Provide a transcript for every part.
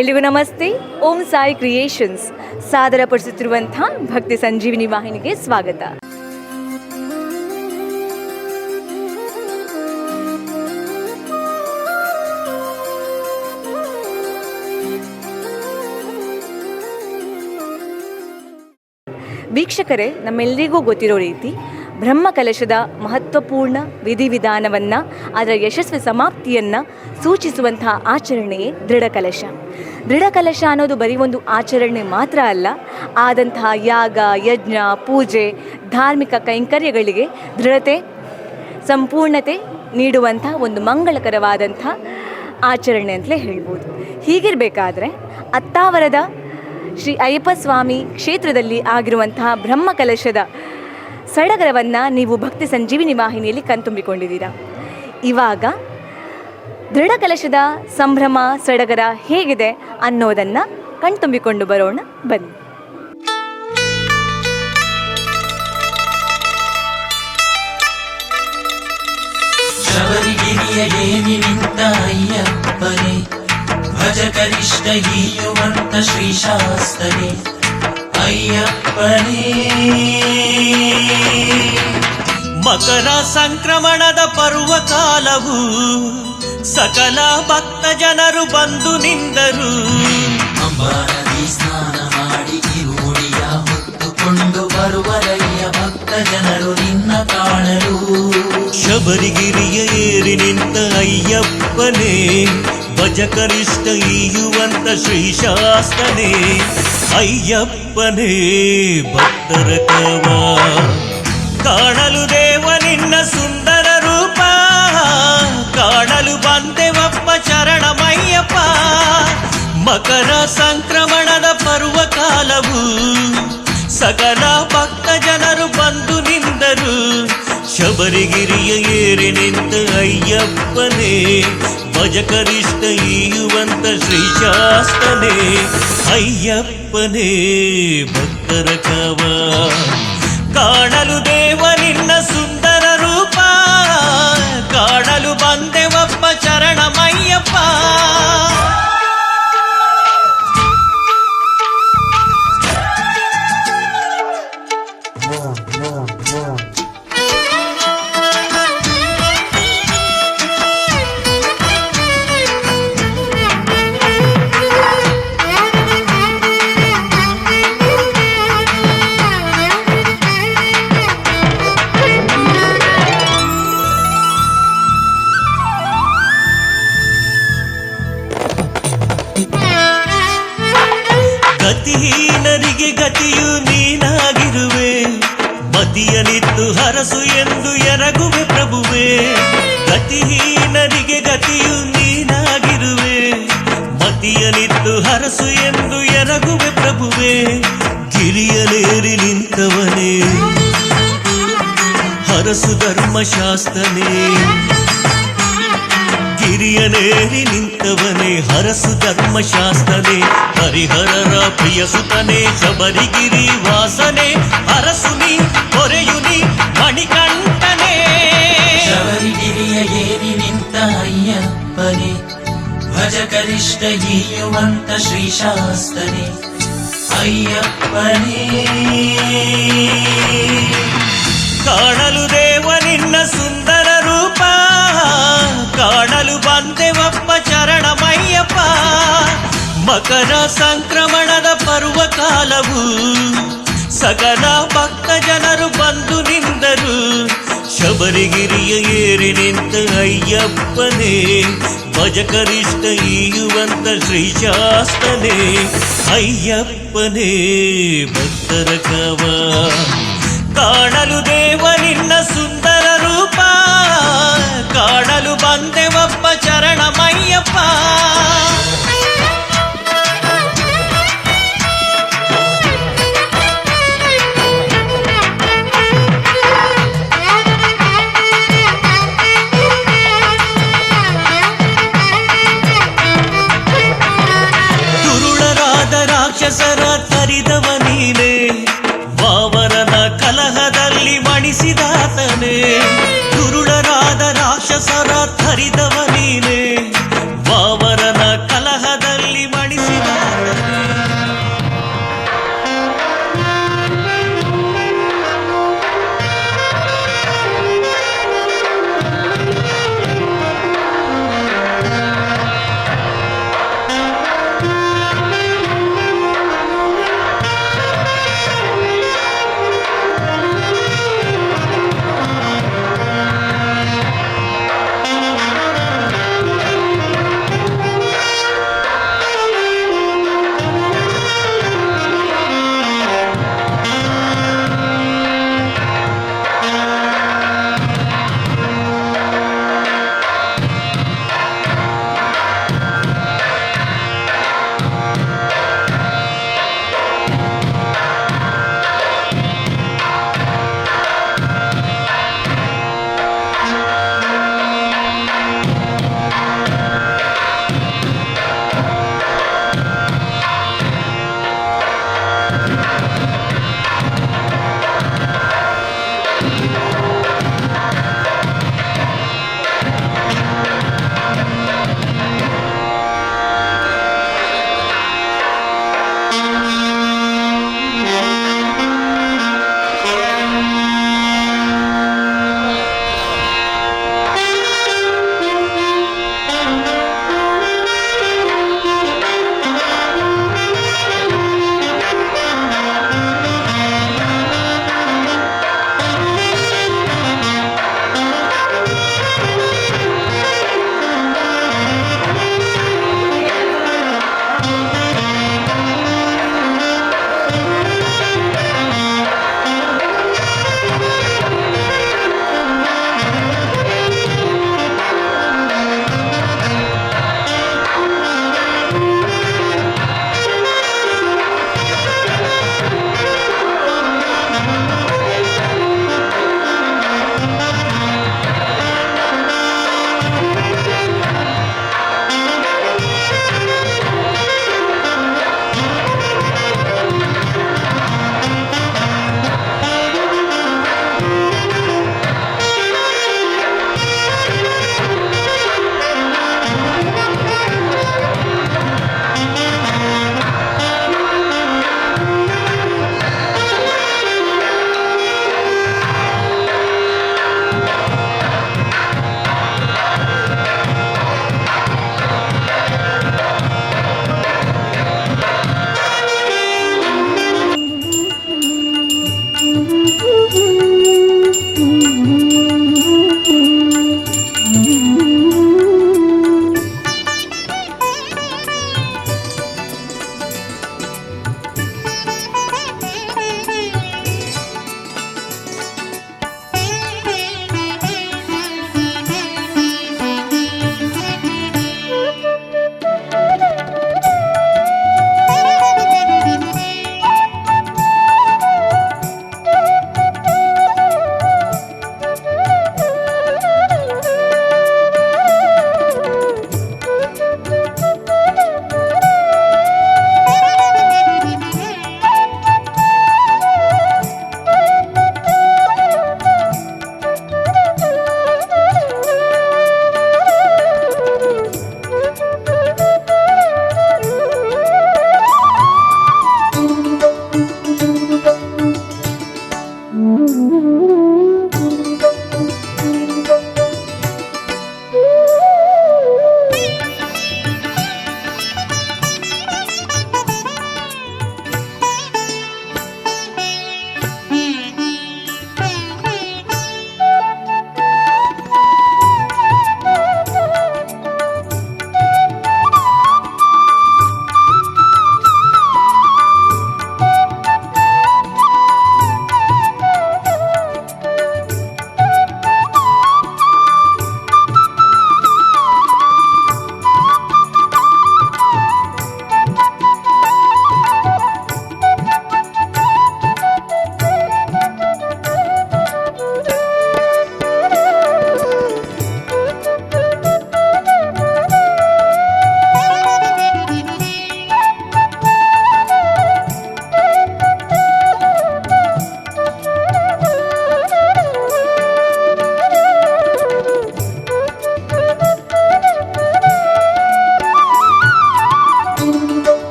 ಎಲ್ಲಿಗೂ ನಮಸ್ತೆ. ಓಂ ಸಾಯಿ ಕ್ರಿಯೇಷನ್ಸ್ ಸಾದರಪಡಿಸುತ್ತಿರುವಂಥ ಭಕ್ತಿ ಸಂಜೀವಿನಿ ವಾಹಿನಿಗೆ ಸ್ವಾಗತ. ವೀಕ್ಷಕರೇ, ನಮ್ಮೆಲ್ಲರಿಗೂ ಗೊತ್ತಿರೋ ರೀತಿ ಬ್ರಹ್ಮಕಲಶದ ಮಹತ್ವಪೂರ್ಣ ವಿಧಿವಿಧಾನವನ್ನು, ಅದರ ಯಶಸ್ವಿ ಸಮಾಪ್ತಿಯನ್ನು ಸೂಚಿಸುವಂತಹ ಆಚರಣೆಯೇ ದೃಢಕಲಶ. ದೃಢಕಲಶ ಅನ್ನೋದು ಬರೀ ಒಂದು ಆಚರಣೆ ಮಾತ್ರ ಅಲ್ಲ, ಆದಂತಹ ಯಾಗ, ಯಜ್ಞ, ಪೂಜೆ, ಧಾರ್ಮಿಕ ಕೈಂಕರ್ಯಗಳಿಗೆ ದೃಢತೆ, ಸಂಪೂರ್ಣತೆ ನೀಡುವಂಥ ಒಂದು ಮಂಗಳಕರವಾದಂಥ ಆಚರಣೆ ಅಂತಲೇ ಹೇಳ್ಬೋದು. ಹೀಗಿರಬೇಕಾದ್ರೆ ಅತ್ತಾವರದ ಶ್ರೀ ಅಯ್ಯಪ್ಪ ಸ್ವಾಮಿ ಕ್ಷೇತ್ರದಲ್ಲಿ ಆಗಿರುವಂತಹ ಬ್ರಹ್ಮಕಲಶದ ಸಡಗರವನ್ನು ನೀವು ಭಕ್ತಿ ಸಂಜೀವಿನಿ ವಾಹಿನಿಯಲ್ಲಿ ಕಣ್ತುಂಬಿಕೊಂಡಿದ್ದೀರಾ. ಇವಾಗ ದೃಢಕಲಶದ ಸಂಭ್ರಮ ಸಡಗರ ಹೇಗಿದೆ ಅನ್ನೋದನ್ನು ಕಣ್ತುಂಬಿಕೊಂಡು ಬರೋಣ, ಬನ್ನಿ. ಶಬರಿಗಿರಿಯ ಏನಿ ನಿಂತ ಅಯ್ಯಪ್ಪನೇ, ಭಜಕರಿಷ್ಠ ಹೀಯುವಂತ ಶ್ರೀಶಾಸ್ತನೇ ಅಯ್ಯಪ್ಪನೇ. ಮಕರ ಸಂಕ್ರಮಣದ ಪರ್ವಕಾಲವು, ಸಕಲ ಭಕ್ತ ಜನರು ಬಂದು ನಿಂದರು. ಅಂಬಾ ನದಿ ಸ್ನಾನ ಮಾಡಿ ಇರುಮುಡಿಯ ಹೊತ್ತುಕೊಂಡು ಬರುವರಯ್ಯ ಭಕ್ತ ಜನರು ನಿನ್ನ ಕಾಣಲು. ಶಬರಿಗಿರಿಯ ಏರಿ ನಿಂತ ಅಯ್ಯಪ್ಪನೇ, ಭಜಕರಿಷ್ಠ ಈಯುವಂತ ಶ್ರೀಶಾಸ್ತನೇ ಅಯ್ಯಪ್ಪನೇ. ಭಕ್ತರ ಕವ ಕಾಣಲು ದೇವ ನಿನ್ನ ಸುಂದರ ರೂಪ, ಕಾಣಲು ಬಂದೆವಪ್ಪ ಶರಣಮಯ್ಯಪ್ಪ. ಮಕರ ಸಂಕ್ರಮಣದ ಪರ್ವಕಾಲವು, ಸಕಲ ಭಕ್ತ ಜನರು ಬಂದು ನಿಂದರು. ಶಬರಿಗಿರಿಯ ಏರಿ ನಿಂತ ಅಯ್ಯಪ್ಪನೇ, ಭಜಕರಿಷ್ಠ ಈಯುವಂತ ಶ್ರೀಶಾಸ್ತನೇ ಅಯ್ಯಪ್ಪನೇ. ಭಕ್ತರ ಕವ ಕಾಣಲು ದೇವ ನಿನ್ನ ಸುಂದರ ರೂಪ, ಕಾಣಲು ಬಂದೆವಪ್ಪ ಶರಣಮಯ್ಯಪ್ಪ. ಗತಿಹೀನರಿಗೆ ಗತಿಯು ನೀನಾಗಿರುವೆ, ಮತಿಯನಿತ್ತು ಹರಸು ಎಂದು ಎರಗುವೆ ಪ್ರಭುವೆ. ಗತಿಹೀನರಿಗೆ ಗತಿಯು ನೀನಾಗಿರುವೆ, ಮತಿಯನಿತ್ತು ಹರಸು ಎಂದು ಎರಗುವೆ ಪ್ರಭುವೆ. ಗಿರಿಯಲೇರಿ ನಿಂತವನೇ, ಹರಸು ಧರ್ಮಶಾಸ್ತ್ರನೇ. ಗಿರಿಯನೇರಿ ನಿಂತವನೇ, ಹರಸು ಧರ್ಮಶಾಸ್ತ್ರನೇ. ಹರಿಹರರ ಪ್ರಿಯ ಸುತನೇ, ಶಬರಿಗಿರಿ ವಾಸನೆ. ಹರಸು ನೀ ಹೊರೆಯು ನೀ ಮಣಿಕಂಠನೇ. ಶಬರಿಗಿರಿಯ ಏರಿ ನಿಂತ ಅಯ್ಯಪ್ಪನೇ, ಭಜಕರಿಷ್ಠ ಹೀಯುವಂತ ಶ್ರೀಶಾಸ್ತನೇ ಅಯ್ಯಪ್ಪನೇ. ಕಾಣಲು ದೇವ ನಿನ್ನ ಸುಂದರ ರೂಪ, ಕಾಣಲು ಬಂದೆವಪ್ಪ ಶರಣಮಯ್ಯಪ್ಪ. ಮಕರ ಸಂಕ್ರಮಣದ ಪರ್ವಕಾಲವು, ಸಕಲ ಭಕ್ತ ಜನರು ಬಂದು ನಿಂದರು. ಶಬರಿಗಿರಿಯ ಏರಿ ನಿಂತ ಅಯ್ಯಪ್ಪನೇ, ಭಜಕರಿಷ್ಠ ಈಯುವಂತ ಶ್ರೀಶಾಸ್ತನೇ ಅಯ್ಯಪ್ಪನೇ. ಭಕ್ತರ ಕವ ಕಾಣಲು ದೇವ ನಿನ್ನ ಸುಂದರ ರೂಪ, ಕಾಣಲು ಬಂದೆವಪ್ಪ ಶರಣಮಯ್ಯಪ್ಪ. ದುರುಳರಾದ ರಾಕ್ಷಸರ ತರಿದವ ನೀನೇ, ವಾವರನ ಕಲಹದಲ್ಲಿ ಮಣಿಸಿದಾತನೇ. ದುರುಳರಾದ ರಾಕ್ಷಸರ ತರಿದವ ನೀನೇ, ವಾವರನ ಕಲಹದಲ್ಲಿ ಮಣಿಸಿ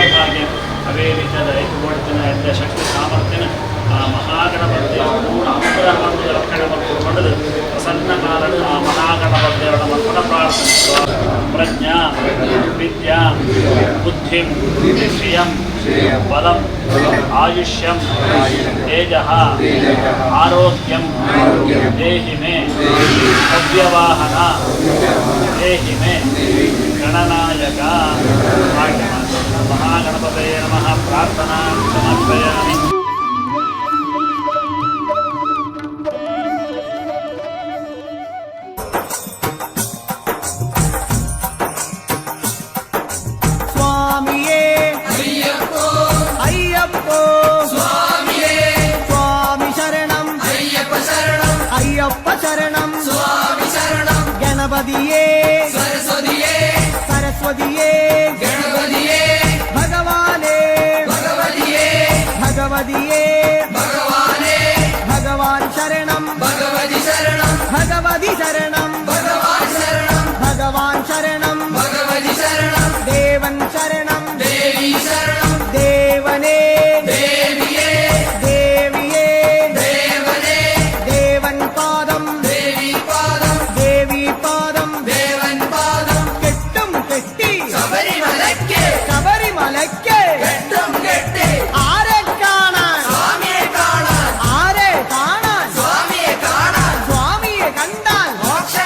സൗഭാഗ്യം അവേദിച്ചതായിട്ടുകൊടുത്തിന് എൻ്റെ ശക്തി സാമർഥ്യന് ആ മഹാഗണപതിയോട് അമ്പതമർന്ന് ഇറക്കണം കൊണ്ടത് പ്രസന്നമാനത് ആ മഹാഗണപതിയോട് മർപ്പണ പ്രാർത്ഥന പ്രജ്ഞ വിദ്യ ബുദ്ധിം ശ്രിയം ബലം ആയുഷ്യം തേജ ആരോഗ്യം ദേഹി മേ അവ്യവാഹന ദേഹി മേ ഗണനായക മഹാഗണപതയെ നമഃ പ്രാർത്ഥന സമർപ്പയാമി. സ്വാമിയേ അയ്യപ്പോ അയ്യപ്പോ സ്വാമിയേ സ്വാമി ശരണം അയ്യപ്പ ശരണം അയ്യപ്പ ശരണം സ്വാമി ശരണം ഗണപതിയേ സരസ്വതിയേ സരസ്വതിയേ ഗണപതിയേ ഭഗവാനേ ഭഗവതിയേ ഭഗവതിയേ ഭഗവാനേ ഭഗവാൻ ശരണം ഭഗവതി ശരണം ഭഗവതി ശരണം ഭഗവാൻ ശരണം ഭഗവാൻ ശരണം ഭഗവതി ശരണം ദേവൻ ശരണം ദേവി ശരണം ദേവനേ ദേവിയേ ദേവിയേ ദേവനേ ദേവൻ പാദം ദേവി പാദം ദേവി പാദം ദേവൻ പാദം കെട്ടും കെട്ടി ശബരിമലയ്ക്ക് ശബരിമലയ്ക്ക് കെട്ടും കെട്ടി ആരെ കാണാൻ സ്വാമിയെ കാണാൻ ആരെ കാണാൻ സ്വാമിയെ കാണാൻ സ്വാമിയെ കണ്ടാൽ മോക്ഷ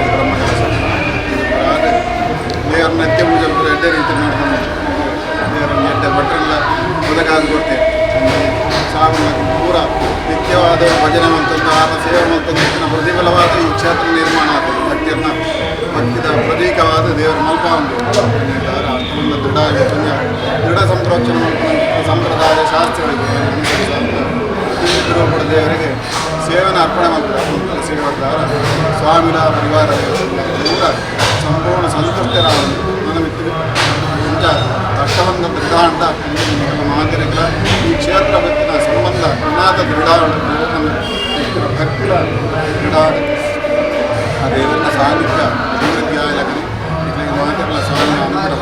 ಬ್ರಹ್ಮ ಕೆಲಸ ಆದರೆ ದೇವರ ನಿತ್ಯ ಪೂಜೆ ಕೂಡ ಎಡ್ಡೆ ರೀತಿ ಮಾಡ್ಕೊಂಡು ದೇವರನ್ನು ಎಡ್ಡೆ ಭಟ್ರೆಲ್ಲ ಒದಗಾಗಿ ಕೊಡ್ತೇವೆ ಸಾವಿರ ಪೂರ ನಿತ್ಯವಾದ ಭಜನೆ ಮಂತಂದು ಆತ ಸೇವೆ ಮಂತಂದು ಹೆಚ್ಚಿನ ಪ್ರತಿಫಲವಾದ ಈ ಕ್ಷೇತ್ರ ನಿರ್ಮಾಣ ಆಗ್ತದೆ ಭಕ್ತಿದ ಪ್ರತೀಕವಾದ ದೇವರ ಮಲ್ಪ ಒಂದು ಅಷ್ಟೊಂದು ದೃಢ ಸಂಪ್ರೋಕ್ಷಣೆ ಮಾಡ್ಕೊಂಡು ಸಂಪ್ರದಾಯ ಶಾಸ್ತ್ರಗಳಿಗೆ ಇದ್ದರೂ ಕೂಡ ದೇವರಿಗೆ ಸೇವೆನ ಅರ್ಪಣೆ ಮಾಡ್ತಾರೆ ಸೇವಕರ ಸ್ವಾಮಿನ ಪರಿವಾರ ಕೂಡ ಸಂಪೂರ್ಣ ಸಂತುಷ್ಟರಾದ ನನ್ನ ಮಿತ್ರ ಅಷ್ಟೊಂದು ದೃಢಾಂಡ ಮಾತಿರಗಳ ಈ ಕ್ಷೇತ್ರ ವ್ಯಕ್ತಿನ ಸಂಬಂಧ ಅನಾಥ ದೃಢಾಂಡ ಭಕ್ತಿರ ದೃಢಾಂಡ ಆ ದೇವರನ್ನ ಸಾನ್ನಿಧ್ಯ ಅಭಿವೃದ್ಧಿ ಆಗಲಿ ಇಟ್ಲಿಗೆ ಮಾತಿರಲ ಸ್ವಾಮಿ ಅನುಗ್ರಹ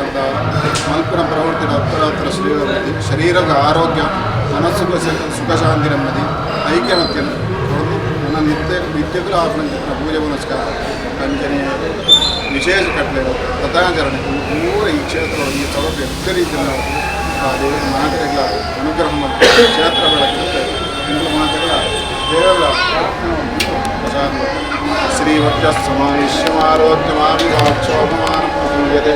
ಮಲ್ಪನ ಪ್ರವೃತ್ತಿ ಉತ್ತರೋತ್ತರ ಶರೀರದ ಆರೋಗ್ಯ ಮನಸ್ಸಿಗೂ ಸುಖ ಶಾಂತಿ ನೆಮ್ಮದಿ ಐಕ್ಯಮತ್ಯನು ನನ್ನ ನಿತ್ಯಗಳು ಆಪಣ ಪೂಜೆ ಪುನಸ್ಕಾರ ಕಂಚನೆಯ ವಿಶೇಷ ಕಟ್ಟಲೆ ವ್ರತಾಚರಣೆ ಪೂರ ಈ ಕ್ಷೇತ್ರ ಈ ಸೌಲಭ್ಯ ಎಷ್ಟ ರೀತಿಯಲ್ಲಿ ಆ ದೇವರ ಮಾತೆಗಳ ಅನುಗ್ರಹ ಮತ್ತು ಕ್ಷೇತ್ರ ಬೆಳಕಿರುತ್ತೆ ಹಿಂದೂ ಮಾತೆಗಳ ದೇವರ ಪ್ರಸಾದ ಶ್ರೀ ವಜ್ರ ಸಮಾವೇಶ್ಯಮಾರೋಗ್ಯಮಾವಿವಾಕ್ಷೋಪಮಾನ ಪೂಜೆದೆ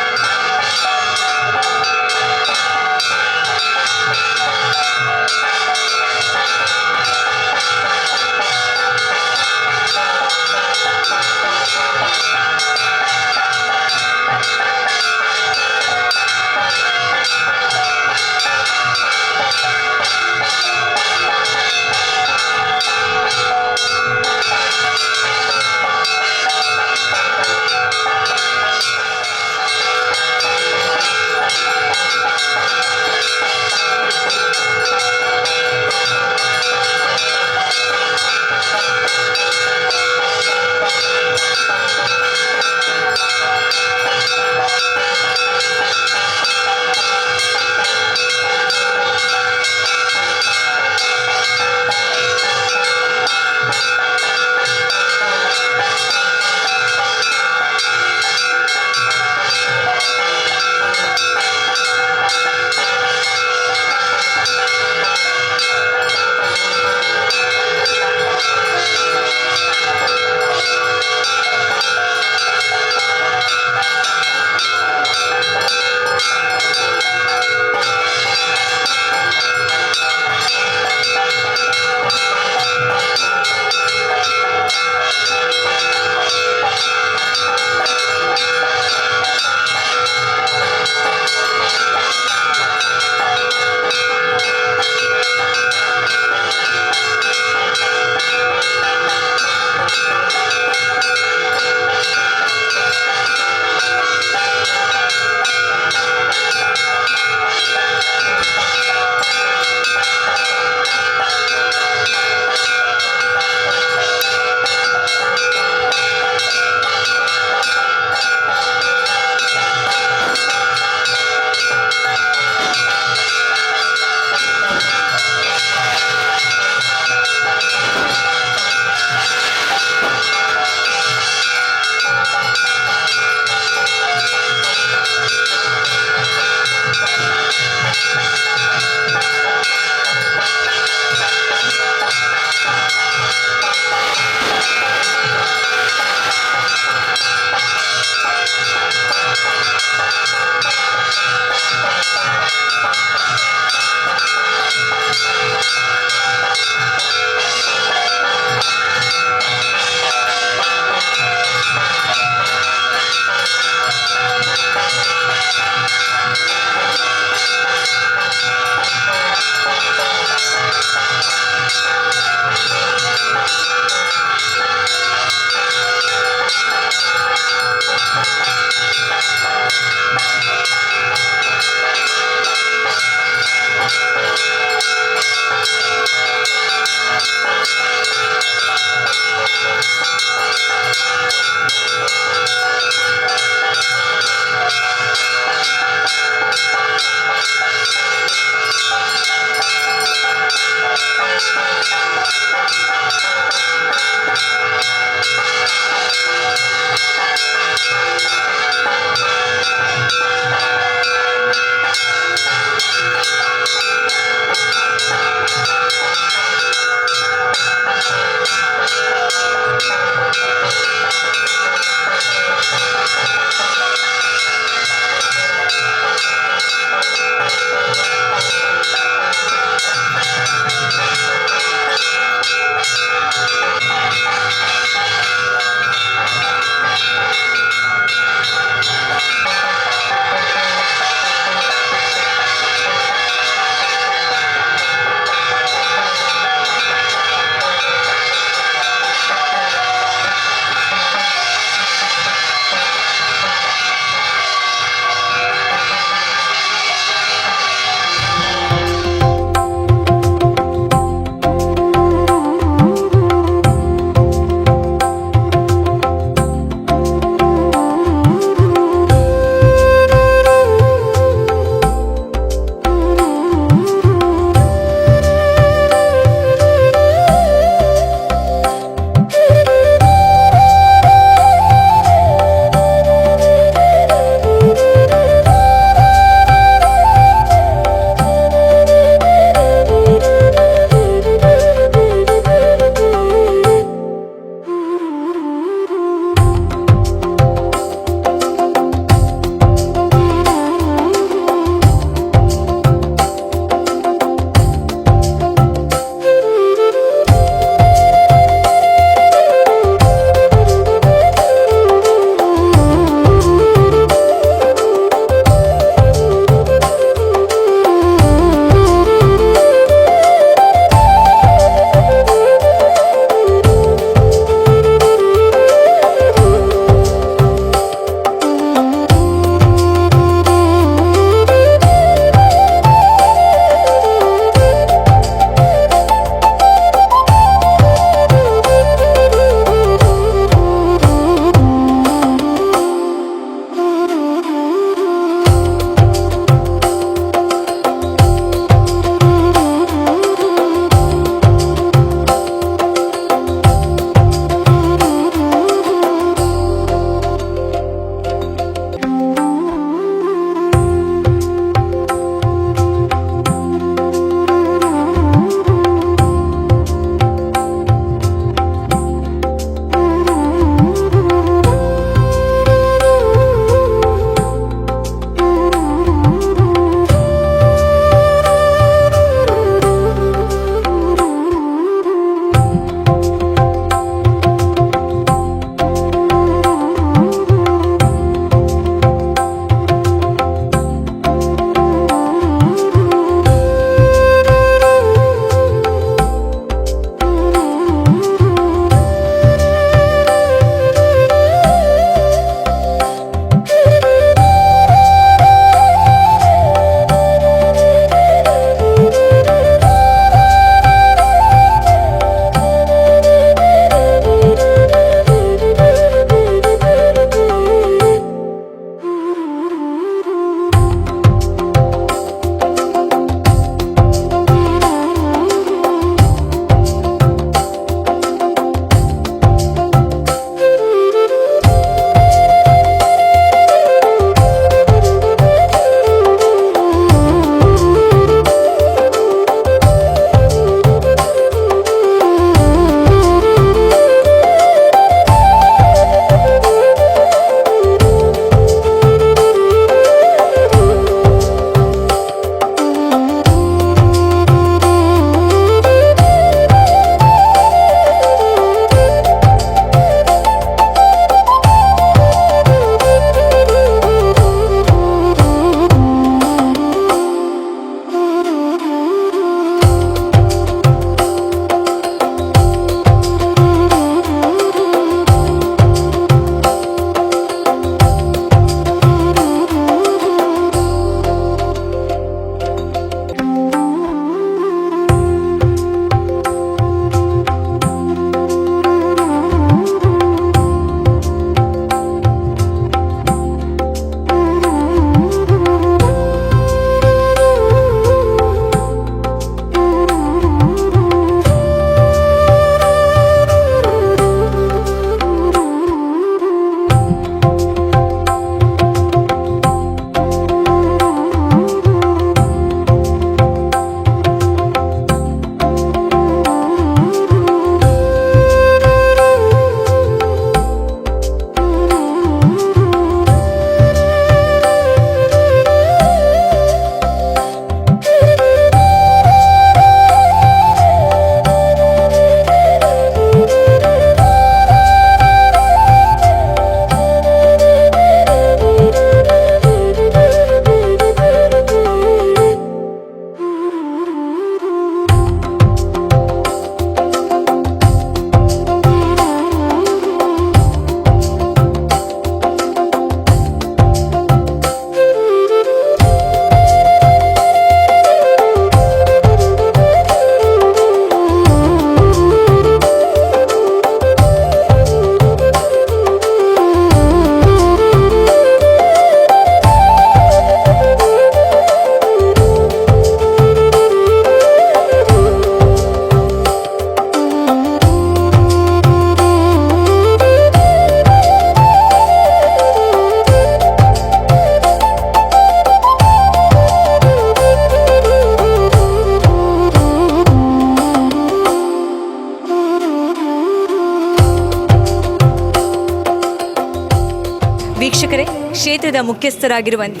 ಕ್ಷೇತ್ರದ ಮುಖ್ಯಸ್ಥರಾಗಿರುವಂಥ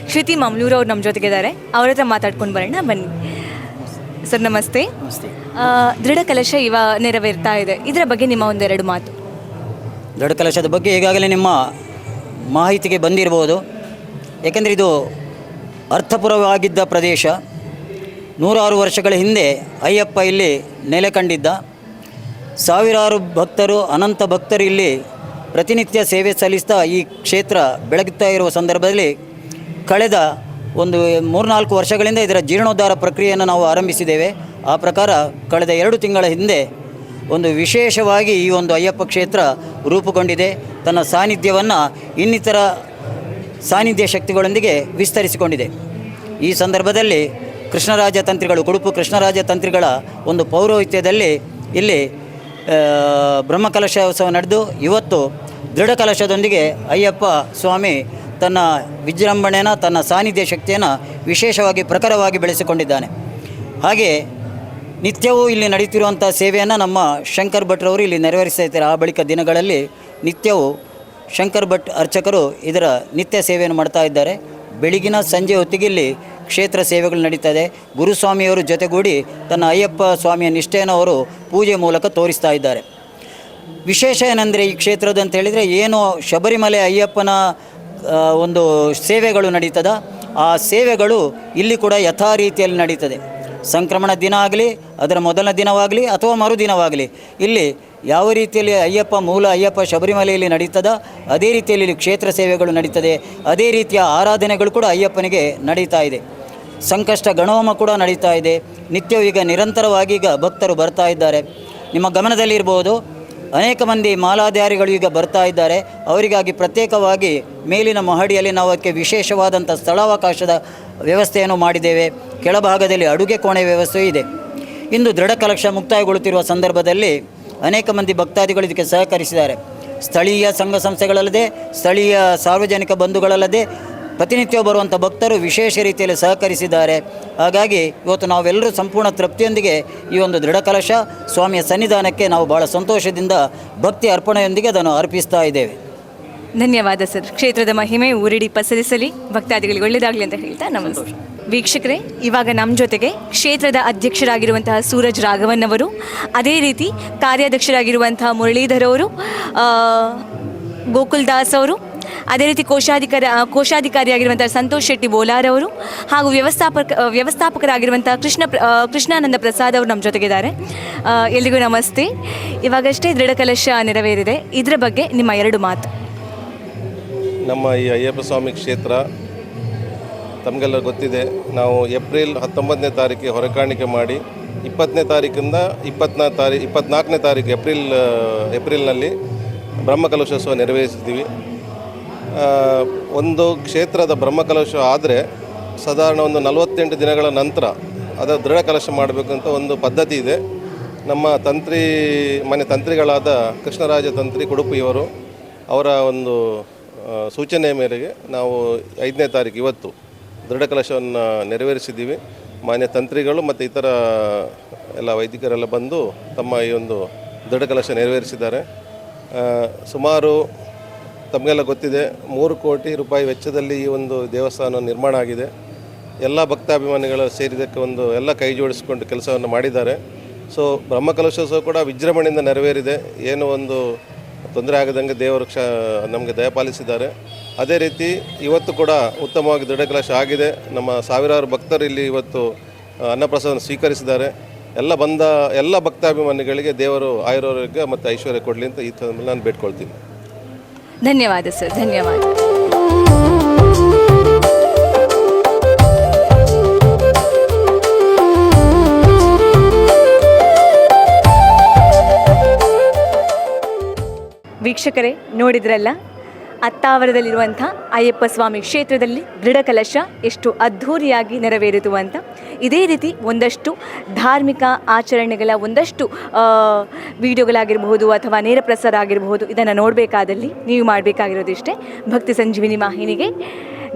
ಶ್ರುತಿ ಮಮ್ಲೂರು ಅವ್ರು ನಮ್ಮ ಜೊತೆಗಿದ್ದಾರೆ. ಅವ್ರ ಹತ್ರ ಮಾತಾಡ್ಕೊಂಡು ಬರೋಣ ಬನ್ನಿ. ಸರ್ ನಮಸ್ತೆ. ನಮಸ್ತೆ. ದೃಢ ಕಲಶ ನೆರವೇರ್ತಾ ಇದೆ, ಇದರ ಬಗ್ಗೆ ನಿಮ್ಮ ಒಂದೆರಡು ಮಾತು. ದೃಢ ಕಲಶದ ಬಗ್ಗೆ ಈಗಾಗಲೇ ನಿಮ್ಮ ಮಾಹಿತಿಗೆ ಬಂದಿರಬಹುದು. ಏಕೆಂದರೆ ಇದು ಅರ್ಥಪೂರ್ವವಾಗಿದ್ದ ಪ್ರದೇಶ. 106 ವರ್ಷಗಳ ಹಿಂದೆ ಅಯ್ಯಪ್ಪ ಇಲ್ಲಿ ನೆಲೆ ಕಂಡಿದ್ದ. ಸಾವಿರಾರು ಭಕ್ತರು, ಅನಂತ ಭಕ್ತರು ಇಲ್ಲಿ ಪ್ರತಿನಿತ್ಯ ಸೇವೆ ಸಲ್ಲಿಸ್ತಾ ಈ ಕ್ಷೇತ್ರ ಬೆಳಗುತ್ತಾ ಇರುವ ಸಂದರ್ಭದಲ್ಲಿ ಕಳೆದ ಒಂದು 3-4 ವರ್ಷಗಳಿಂದ ಇದರ ಜೀರ್ಣೋದ್ಧಾರ ಪ್ರಕ್ರಿಯೆಯನ್ನು ನಾವು ಆರಂಭಿಸಿದ್ದೇವೆ. ಆ ಪ್ರಕಾರ ಕಳೆದ 2 ತಿಂಗಳ ಹಿಂದೆ ಒಂದು ವಿಶೇಷವಾಗಿ ಈ ಒಂದು ಅಯ್ಯಪ್ಪ ಕ್ಷೇತ್ರ ರೂಪುಗೊಂಡಿದೆ. ತನ್ನ ಸಾನ್ನಿಧ್ಯವನ್ನು ಇನ್ನಿತರ ಸಾನ್ನಿಧ್ಯ ಶಕ್ತಿಗಳೊಂದಿಗೆ ವಿಸ್ತರಿಸಿಕೊಂಡಿದೆ. ಈ ಸಂದರ್ಭದಲ್ಲಿ ಕೃಷ್ಣರಾಜ ತಂತ್ರಿಗಳು, ಕುಡುಪು ಕೃಷ್ಣರಾಜ ತಂತ್ರಿಗಳ ಒಂದು ಪೌರೋಹಿತ್ಯದಲ್ಲಿ ಇಲ್ಲಿ ಬ್ರಹ್ಮಕಲಶೋತ್ಸವ ನಡೆದು ಇವತ್ತು ದೃಢ ಕಲಶದೊಂದಿಗೆ ಅಯ್ಯಪ್ಪ ಸ್ವಾಮಿ ತನ್ನ ವಿಜೃಂಭಣೆಯನ್ನು, ತನ್ನ ಸಾನ್ನಿಧ್ಯ ಶಕ್ತಿಯನ್ನು ವಿಶೇಷವಾಗಿ ಪ್ರಖರವಾಗಿ ಬೆಳೆಸಿಕೊಂಡಿದ್ದಾನೆ. ಹಾಗೆ ನಿತ್ಯವೂ ಇಲ್ಲಿ ನಡೀತಿರುವಂಥ ಸೇವೆಯನ್ನು ನಮ್ಮ ಶಂಕರ್ ಭಟ್ರವರು ಇಲ್ಲಿ ನೆರವೇರಿಸ್ತಾ ಇದ್ದಾರೆ. ಆ ಬಳಿಕ ದಿನಗಳಲ್ಲಿ ನಿತ್ಯವೂ ಶಂಕರ್ ಭಟ್ ಅರ್ಚಕರು ಇದರ ನಿತ್ಯ ಸೇವೆಯನ್ನು ಮಾಡ್ತಾ ಇದ್ದಾರೆ. ಬೆಳಗಿನ ಸಂಜೆ ಹೊತ್ತಿಗೆ ಇಲ್ಲಿ ಕ್ಷೇತ್ರ ಸೇವೆಗಳು ನಡೀತದೆ. ಗುರುಸ್ವಾಮಿಯವರು ಜೊತೆಗೂಡಿ ತನ್ನ ಅಯ್ಯಪ್ಪ ಸ್ವಾಮಿಯ ನಿಷ್ಠೆಯನ್ನು ಅವರು ಪೂಜೆ ಮೂಲಕ ತೋರಿಸ್ತಾ ಇದ್ದಾರೆ. ವಿಶೇಷ ಏನೆಂದರೆ ಈ ಕ್ಷೇತ್ರದ ಅಂತ ಹೇಳಿದರೆ, ಏನು ಶಬರಿಮಲೆ ಅಯ್ಯಪ್ಪನ ಒಂದು ಸೇವೆಗಳು ನಡೀತದ, ಆ ಸೇವೆಗಳು ಇಲ್ಲಿ ಕೂಡ ಯಥಾ ರೀತಿಯಲ್ಲಿ ನಡೀತದೆ. ಸಂಕ್ರಮಣ ದಿನ ಆಗಲಿ, ಅದರ ಮೊದಲ ದಿನವಾಗಲಿ ಅಥವಾ ಮರುದಿನವಾಗಲಿ, ಇಲ್ಲಿ ಯಾವ ರೀತಿಯಲ್ಲಿ ಮೂಲ ಅಯ್ಯಪ್ಪ ಶಬರಿಮಲೆಯಲ್ಲಿ ನಡೀತದ ಅದೇ ರೀತಿಯಲ್ಲಿ ಇಲ್ಲಿ ಕ್ಷೇತ್ರ ಸೇವೆಗಳು ನಡೀತದೆ. ಅದೇ ರೀತಿಯ ಆರಾಧನೆಗಳು ಕೂಡ ಅಯ್ಯಪ್ಪನಿಗೆ ನಡೀತಾ ಇದೆ. ಸಂಕಷ್ಟ ಗಣಹೋಮ ಕೂಡ ನಡೀತಾ ಇದೆ. ನಿತ್ಯವೂ ಈಗ ನಿರಂತರವಾಗಿ ಈಗ ಭಕ್ತರು ಬರ್ತಾ ಇದ್ದಾರೆ. ನಿಮ್ಮ ಗಮನದಲ್ಲಿರ್ಬೋದು, ಅನೇಕ ಮಂದಿ ಮಾಲಾಧಾರಿಗಳು ಈಗ ಬರ್ತಾ ಇದ್ದಾರೆ. ಅವರಿಗಾಗಿ ಪ್ರತ್ಯೇಕವಾಗಿ ಮೇಲಿನ ಮಹಡಿಯಲ್ಲಿ ನಾವು ಅದಕ್ಕೆ ವಿಶೇಷವಾದಂಥ ಸ್ಥಳಾವಕಾಶದ ವ್ಯವಸ್ಥೆಯನ್ನು ಮಾಡಿದ್ದೇವೆ. ಕೆಳಭಾಗದಲ್ಲಿ ಅಡುಗೆ ಕೋಣೆ ವ್ಯವಸ್ಥೆ ಇದೆ. ಇಂದು ದೃಢ ಕಲಶ ಮುಕ್ತಾಯಗೊಳ್ಳುತ್ತಿರುವ ಸಂದರ್ಭದಲ್ಲಿ ಅನೇಕ ಮಂದಿ ಭಕ್ತಾದಿಗಳು ಇದಕ್ಕೆ ಸಹಕರಿಸಿದ್ದಾರೆ. ಸ್ಥಳೀಯ ಸಂಘ ಸಂಸ್ಥೆಗಳಲ್ಲದೆ, ಸ್ಥಳೀಯ ಸಾರ್ವಜನಿಕ ಬಂಧುಗಳಲ್ಲದೆ ಪ್ರತಿನಿತ್ಯ ಬರುವಂಥ ಭಕ್ತರು ವಿಶೇಷ ರೀತಿಯಲ್ಲಿ ಸಹಕರಿಸಿದ್ದಾರೆ. ಹಾಗಾಗಿ ಇವತ್ತು ನಾವೆಲ್ಲರೂ ಸಂಪೂರ್ಣ ತೃಪ್ತಿಯೊಂದಿಗೆ ಈ ಒಂದು ದೃಢ ಕಲಶ ಸ್ವಾಮಿಯ ಸನ್ನಿಧಾನಕ್ಕೆ ನಾವು ಭಾಳ ಸಂತೋಷದಿಂದ ಭಕ್ತಿ ಅರ್ಪಣೆಯೊಂದಿಗೆ ಅದನ್ನು ಅರ್ಪಿಸ್ತಾ ಇದ್ದೇವೆ. ಧನ್ಯವಾದ ಸರ್. ಕ್ಷೇತ್ರದ ಮಹಿಮೆ ಊರಿಡಿ ಪಸರಿಸಲಿ, ಭಕ್ತಾದಿಗಳಿಗೆ ಒಳ್ಳೆಯದಾಗಲಿ ಅಂತ ಹೇಳ್ತಾ ನಮಸ್ತೆ. ವೀಕ್ಷಕರೇ, ಇವಾಗ ನಮ್ಮ ಜೊತೆಗೆ ಕ್ಷೇತ್ರದ ಅಧ್ಯಕ್ಷರಾಗಿರುವಂತಹ ಸೂರಜ್ ರಾಘವನ್ ಅವರು, ಅದೇ ರೀತಿ ಕಾರ್ಯಾಧ್ಯಕ್ಷರಾಗಿರುವಂತಹ ಮುರಳೀಧರ್ ಅವರು, ಗೋಕುಲ್ ದಾಸ್ ಅವರು, ಅದೇ ರೀತಿ ಕೋಶಾಧಿಕಾರಿಯಾಗಿರುವಂಥ ಸಂತೋಷ್ ಶೆಟ್ಟಿ ಬೋಲಾರ್ ಅವರು, ಹಾಗೂ ವ್ಯವಸ್ಥಾಪಕರಾಗಿರುವಂಥ ಕೃಷ್ಣಾನಂದ ಪ್ರಸಾದ್ ಅವರು ನಮ್ಮ ಜೊತೆಗಿದ್ದಾರೆ. ಎಲ್ರಿಗೂ ನಮಸ್ತೆ. ಇವಾಗಷ್ಟೇ ದೃಢ ಕಲಶ ನೆರವೇರಿದೆ, ಇದರ ಬಗ್ಗೆ ನಿಮ್ಮ 2 ಮಾತು. ನಮ್ಮ ಈ ಅಯ್ಯಪ್ಪ ಸ್ವಾಮಿ ಕ್ಷೇತ್ರ ತಮಗೆಲ್ಲ ಗೊತ್ತಿದೆ. ನಾವು ಏಪ್ರಿಲ್ 19ನೇ ತಾರೀಕಿಗೆ ಹೊರಕಾಣಿಕೆ ಮಾಡಿ 20ನೇ ತಾರೀಕಿಂದ 24ನೇ ತಾರೀಕು ಏಪ್ರಿಲ್ನಲ್ಲಿ ಬ್ರಹ್ಮಕಲಶೋತ್ಸವ ನೆರವೇರಿಸಿದ್ದೀವಿ. ಒಂದು ಕ್ಷೇತ್ರದ ಬ್ರಹ್ಮಕಲಶ ಆದರೆ ಸಾಧಾರಣ ಒಂದು 48 ದಿನಗಳ ನಂತರ ಅದರ ದೃಢ ಕಲಶ ಮಾಡಬೇಕಂತ ಒಂದು ಪದ್ಧತಿ ಇದೆ. ನಮ್ಮ ಮನೆ ತಂತ್ರಿಗಳಾದ ಕೃಷ್ಣರಾಜ ತಂತ್ರಿ ಕುಡುಪಿಯವರು ಅವರ ಒಂದು ಸೂಚನೆಯ ಮೇರೆಗೆ ನಾವು 5ನೇ ತಾರೀಕು ಇವತ್ತು ದೃಢ ಕಲಶವನ್ನು ನೆರವೇರಿಸಿದ್ದೀವಿ. ಮಾನ್ಯ ತಂತ್ರಿಗಳು ಮತ್ತು ಇತರ ಎಲ್ಲ ವೈದಿಕರೆಲ್ಲ ಬಂದು ತಮ್ಮ ಈ ಒಂದು ದೃಢ ಕಲಶ ನೆರವೇರಿಸಿದ್ದಾರೆ. ಸುಮಾರು ತಮಗೆಲ್ಲ ಗೊತ್ತಿದೆ, 3 ಕೋಟಿ ರೂಪಾಯಿ ವೆಚ್ಚದಲ್ಲಿ ಈ ಒಂದು ದೇವಸ್ಥಾನ ನಿರ್ಮಾಣ ಆಗಿದೆ. ಎಲ್ಲ ಭಕ್ತಾಭಿಮಾನಿಗಳು ಸೇರಿದಕ್ಕೆ ಎಲ್ಲ ಕೈ ಜೋಡಿಸಿಕೊಂಡು ಕೆಲಸವನ್ನು ಮಾಡಿದ್ದಾರೆ. ಸೊ ಬ್ರಹ್ಮಕಲಶೋತ್ಸವ ಕೂಡ ವಿಜೃಂಭಣೆಯಿಂದ ನೆರವೇರಿದೆ. ಏನು ಒಂದು ತೊಂದರೆ ಆಗದಂಗೆ ದೇವರು ನಮಗೆ ದಯಪಾಲಿಸಿದ್ದಾರೆ. ಅದೇ ರೀತಿ ಇವತ್ತು ಕೂಡ ಉತ್ತಮವಾಗಿ ದೃಢ ಕಲಶ ಆಗಿದೆ. ನಮ್ಮ ಸಾವಿರಾರು ಭಕ್ತರು ಇಲ್ಲಿ ಇವತ್ತು ಅನ್ನಪ್ರಸಾದ ಸ್ವೀಕರಿಸಿದ್ದಾರೆ. ಎಲ್ಲ ಭಕ್ತಾಭಿಮಾನಿಗಳಿಗೆ ದೇವರು ಆಯುರಾರೋಗ್ಯ ಮತ್ತು ಐಶ್ವರ್ಯ ಕೊಡಲಿ ಅಂತ ಈ ನಾನು ಬೇಡ್ಕೊಳ್ತೀನಿ. ಧನ್ಯವಾದ ಸರ್, ಧನ್ಯವಾದ. ವೀಕ್ಷಕರೇ, ನೋಡಿದ್ರಲ್ಲ, ಅತ್ತಾವರದಲ್ಲಿರುವಂಥ ಅಯ್ಯಪ್ಪ ಸ್ವಾಮಿ ಕ್ಷೇತ್ರದಲ್ಲಿ ದೃಢ ಕಲಶ ಎಷ್ಟು ಅದ್ಧೂರಿಯಾಗಿ ನೆರವೇರಿತು ಅಂತ. ಇದೇ ರೀತಿ ಒಂದಷ್ಟು ಧಾರ್ಮಿಕ ಆಚರಣೆಗಳ ಒಂದಷ್ಟು ವಿಡಿಯೋಗಳಾಗಿರಬಹುದು ಅಥವಾ ನೇರ ಪ್ರಸಾರ ಆಗಿರಬಹುದು, ಇದನ್ನು ನೋಡಬೇಕಾದಲ್ಲಿ ನೀವು ಮಾಡಬೇಕಾಗಿರೋದಿಷ್ಟೇ, ಭಕ್ತಿ ಸಂಜೀವಿನಿ ವಾಹಿನಿಗೆ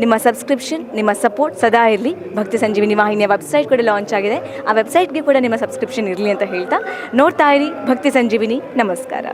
ನಿಮ್ಮ ಸಬ್ಸ್ಕ್ರಿಪ್ಷನ್, ನಿಮ್ಮ ಸಪೋರ್ಟ್ ಸದಾ ಇರಲಿ. ಭಕ್ತಿ ಸಂಜೀವಿನಿ ವಾಹಿನಿಯ ವೆಬ್ಸೈಟ್ ಕೂಡ ಲಾಂಚ್ ಆಗಿದೆ. ಆ ವೆಬ್ಸೈಟ್ಗೆ ಕೂಡ ನಿಮ್ಮ ಸಬ್ಸ್ಕ್ರಿಪ್ಷನ್ ಇರಲಿ ಅಂತ ಹೇಳ್ತಾ ನೋಡ್ತಾ ಇರಿ ಭಕ್ತಿ ಸಂಜೀವಿನಿ. ನಮಸ್ಕಾರ.